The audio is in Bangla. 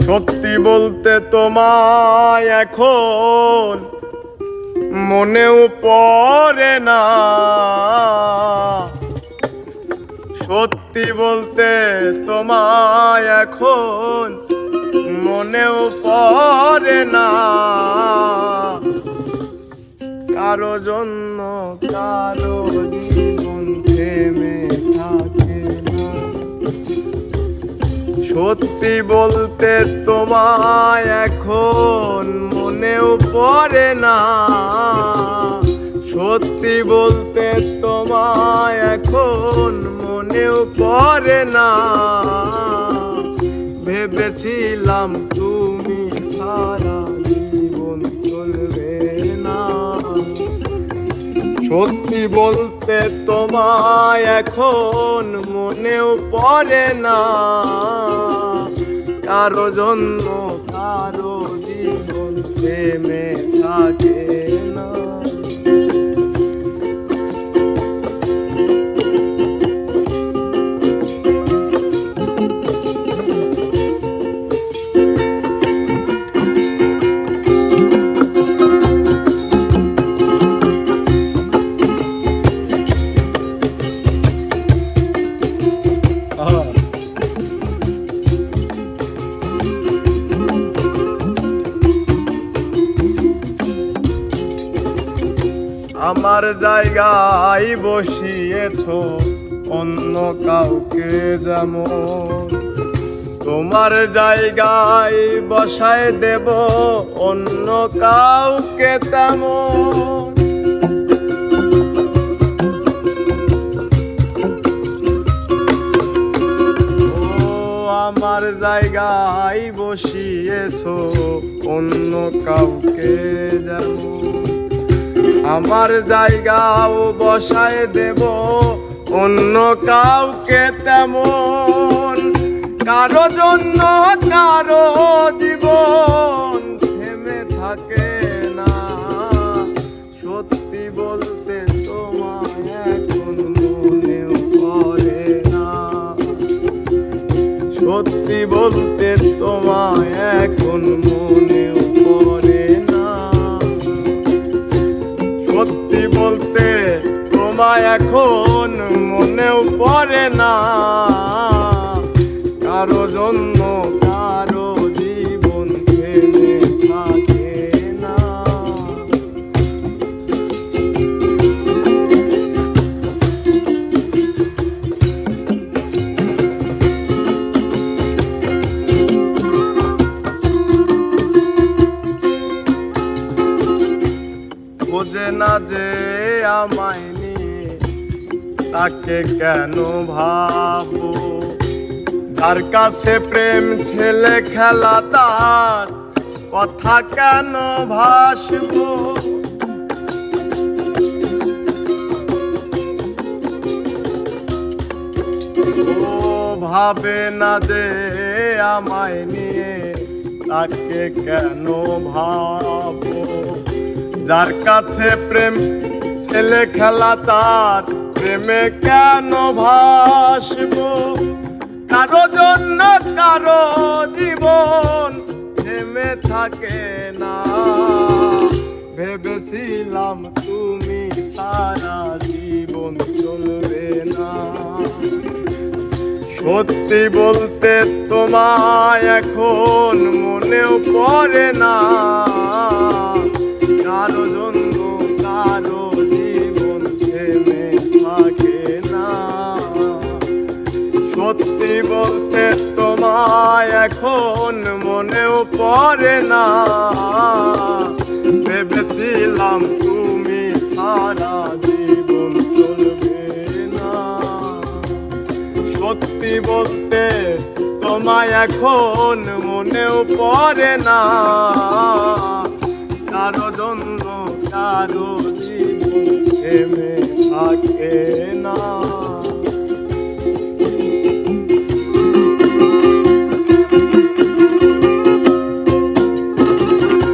সত্যি বলতে তোমায় এখন মনেও পড়ে না। সত্যি বলতে তোমায় এখন মনেও পড়ে না। কারো জন্য কারো জীবন থেমে থাকে না। সত্যি বলতে তোমায় এখন মনেও পড়ে না। সত্যি বলতে তোমায় এখন মনেও পড়ে না। ভেবেছিলাম তুমি সারা জীবন চলবে না। সত্যি বলতে তোমায় এখন মনেও পড়ে না। কারো জন্য কারো জীবন থেমে থাকে না। আমার জায়গায় বসিয়েছ অন্য কাউকে যেমন, তোমার জায়গায় বসায় দেব অন্য কাউকে তেমন। আমার জায়গায় বসিয়েছ অন্য কাউকে যেমন, আমার জায়গাও বসায় দেব অন্য কাউকে তেমন। কারো জন্য কারো জীবন থেমে থাকে না। সত্যি বলতে তোমায় এখন মনেও পড়ে না। সত্যি বলতে তোমায় এখন মনেও পড়ে না। সত্যি বলতে তোমায় এখন মনেও পড়ে না। কারো জন্য কারো জীবন থেমে থাকে না। বোঝে না যে আমায় নিয়ে তাকে কেন ভাবো। যার কাছে প্রেম ছেলে খেলা তার কথা কেন ভাসবো। ও ভাবে না যে আমায় নিয়ে তাকে কেন ভাবো। যার কাছে প্রেম ছেলে খেলা তার প্রেমে কেন ভাসবো। কারো জন্য কারো জীবন থেমে থাকে না। ভেবেছিলাম তুমি সারা জীবন চলবে না। সত্যি বলতে তোমায় এখন মনেও পড়ে না। কারো জন্য কারো জীবন থেমে থাকে না। সত্যি বলতে তোমায় এখন মনেও পড়ে না। ভেবেছিলাম তুমি সারা জীবন চলবে না। সত্যি বলতে তোমায় এখন মনেও পড়ে না। কারো জন্য কারো জীবন থেমে থাকে না।